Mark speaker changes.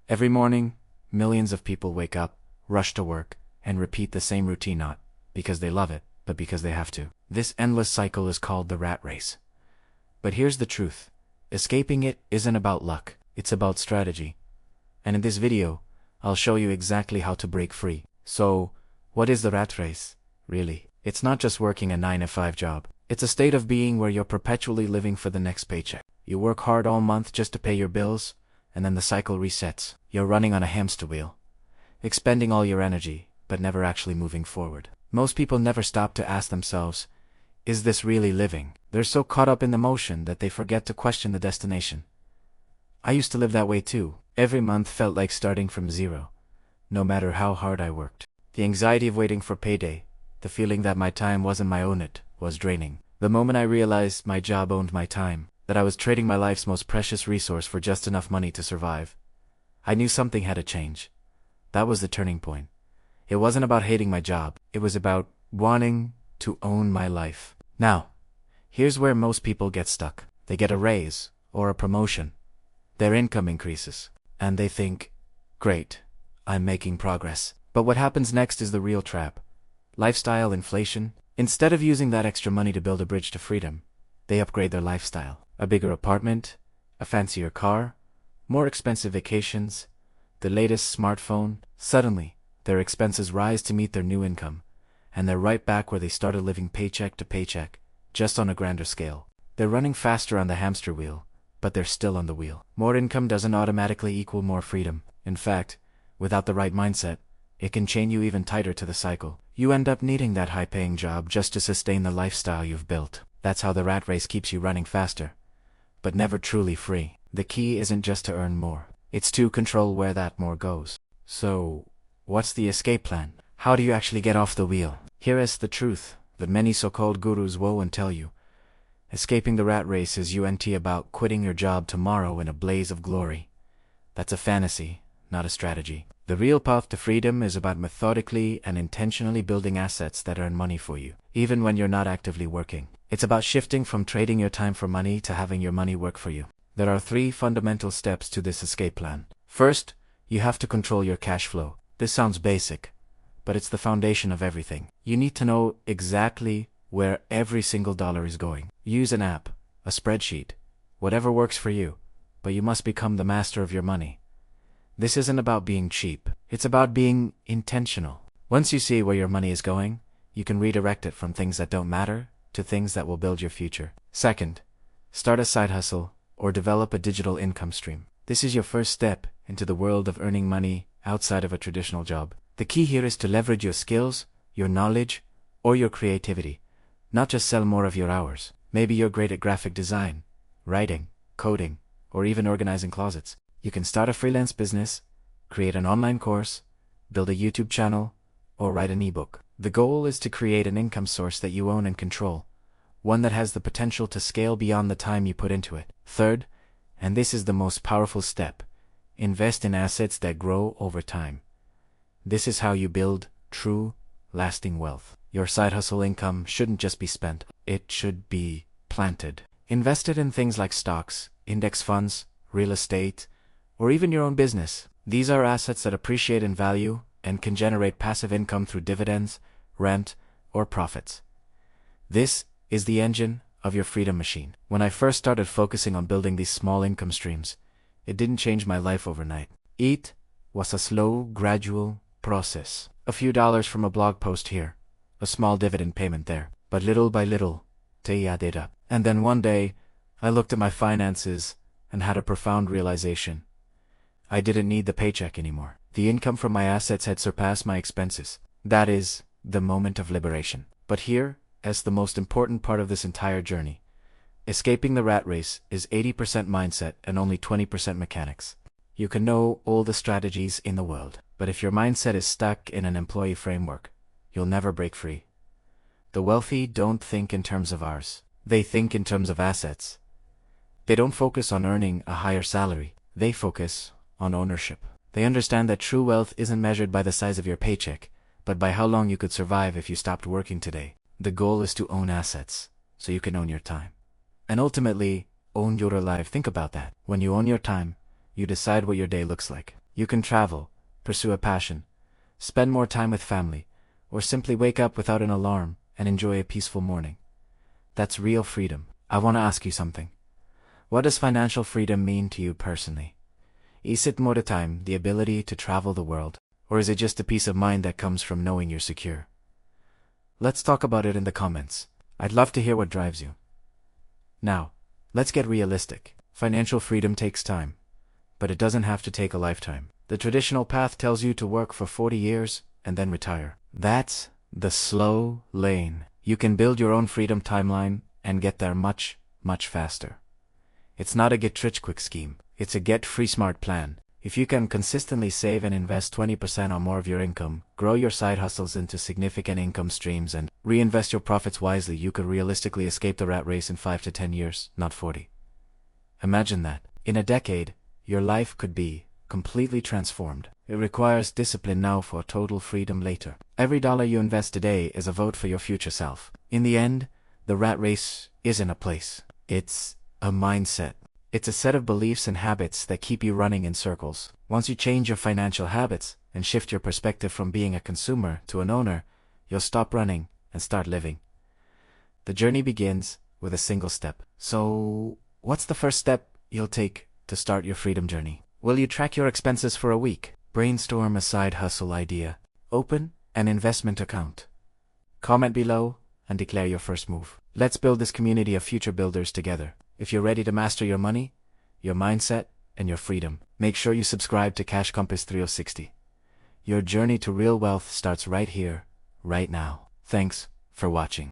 Speaker 1: Every morning, millions of people wake up, rush to work, and repeat the same routine not because they love it, but because they have to. This endless cycle is called the rat race. But here's the truth. Escaping it isn't about luck, it's about strategy. And in this video, I'll show you exactly how to break free. So, what is the rat race, really? It's not just working a 9-to-5 job. It's a state of being where you're perpetually living for the next paycheck. You work hard all month just to pay your bills, and then the cycle resets. You're running on a hamster wheel, expending all your energy, but never actually moving forward. Most people never stop to ask themselves, is this really living? They're so caught up in the motion that they forget to question the destination. I used to live that way too. Every month felt like starting from zero, no matter how hard I worked. The anxiety of waiting for payday, the feeling that my time wasn't my own, it was draining. The moment I realized my job owned my time, that I was trading my life's most precious resource for just enough money to survive, I knew something had to change. That was the turning point. It wasn't about hating my job, it was about wanting to own my life. Now, here's where most people get stuck. They get a raise or a promotion. Their income increases, and they think, great, I'm making progress. But what happens next is the real trap. Lifestyle inflation. Instead of using that extra money to build a bridge to freedom, they upgrade their lifestyle. A bigger apartment, a fancier car, more expensive vacations, the latest smartphone. Suddenly, their expenses rise to meet their new income, and they're right back where they started living paycheck to paycheck, just on a grander scale. They're running faster on the hamster wheel, but they're still on the wheel. More income doesn't automatically equal more freedom. In fact, without the right mindset, it can chain you even tighter to the cycle. You end up needing that high-paying job just to sustain the lifestyle you've built. That's how the rat race keeps you running faster, but never truly free. The key isn't just to earn more, it's to control where that more goes. So, what's the escape plan? How do you actually get off the wheel? Here is the truth that many so-called gurus won't tell you. Escaping the rat race is about quitting your job tomorrow in a blaze of glory. That's a fantasy, not a strategy. The real path to freedom is about methodically and intentionally building assets that earn money for you, even when you're not actively working. It's about shifting from trading your time for money to having your money work for you. There are 3 fundamental steps to this escape plan. First, you have to control your cash flow. This sounds basic, but it's the foundation of everything. You need to know exactly where every single dollar is going. Use an app, a spreadsheet, whatever works for you, but you must become the master of your money. This isn't about being cheap, it's about being intentional. Once you see where your money is going, you can redirect it from things that don't matter to things that will build your future. Second, start a side hustle or develop a digital income stream. This is your first step into the world of earning money outside of a traditional job. The key here is to leverage your skills, your knowledge, or your creativity, not just sell more of your hours. Maybe you're great at graphic design, writing, coding, or even organizing closets. You can start a freelance business, create an online course, build a YouTube channel, or write an ebook. The goal is to create an income source that you own and control, one that has the potential to scale beyond the time you put into it. Third, and this is the most powerful step, invest in assets that grow over time. This is how you build true, lasting wealth. Your side hustle income shouldn't just be spent, it should be planted. Invest it in things like stocks, index funds, real estate, or even your own business. These are assets that appreciate in value and can generate passive income through dividends, rent, or profits. This is the engine of your freedom machine. When I first started focusing on building these small income streams, it didn't change my life overnight. It was a slow, gradual process. A few dollars from a blog post here, a small dividend payment there, but little by little, they added up. And then one day, I looked at my finances and had a profound realization. I didn't need the paycheck anymore. The income from my assets had surpassed my expenses. That is the moment of liberation. But here, as the most important part of this entire journey, escaping the rat race is 80% mindset and only 20% mechanics. You can know all the strategies in the world, but if your mindset is stuck in an employee framework, you'll never break free. The wealthy don't think in terms of hours. They think in terms of assets. They don't focus on earning a higher salary. They focus on ownership. They understand that true wealth isn't measured by the size of your paycheck, but by how long you could survive if you stopped working today. The goal is to own assets, so you can own your time. And ultimately, own your life. Think about that. When you own your time, you decide what your day looks like. You can travel, pursue a passion, spend more time with family, or simply wake up without an alarm and enjoy a peaceful morning. That's real freedom. I want to ask you something. What does financial freedom mean to you personally? Is it more time, the ability to travel the world, or is it just a peace of mind that comes from knowing you're secure? Let's talk about it in the comments. I'd love to hear what drives you. Now, let's get realistic. Financial freedom takes time, but it doesn't have to take a lifetime. The traditional path tells you to work for 40 years and then retire. That's the slow lane. You can build your own freedom timeline and get there much, much faster. It's not a get-rich-quick scheme. It's a get-free-smart plan. If you can consistently save and invest 20% or more of your income, grow your side hustles into significant income streams, and reinvest your profits wisely, you could realistically escape the rat race in 5 to 10 years, not 40. Imagine that. In a decade, your life could be completely transformed. It requires discipline now for total freedom later. Every dollar you invest today is a vote for your future self. In the end, the rat race isn't a place. It's a mindset. It's a set of beliefs and habits that keep you running in circles. Once you change your financial habits and shift your perspective from being a consumer to an owner, you'll stop running and start living. The journey begins with a single step. So, what's the first step you'll take to start your freedom journey? Will you track your expenses for a week? Brainstorm a side hustle idea. Open an investment account. Comment below and declare your first move. Let's build this community of future builders together. If you're ready to master your money, your mindset, and your freedom, make sure you subscribe to Cash Compass 360. Your journey to real wealth starts right here, right now. Thanks for watching.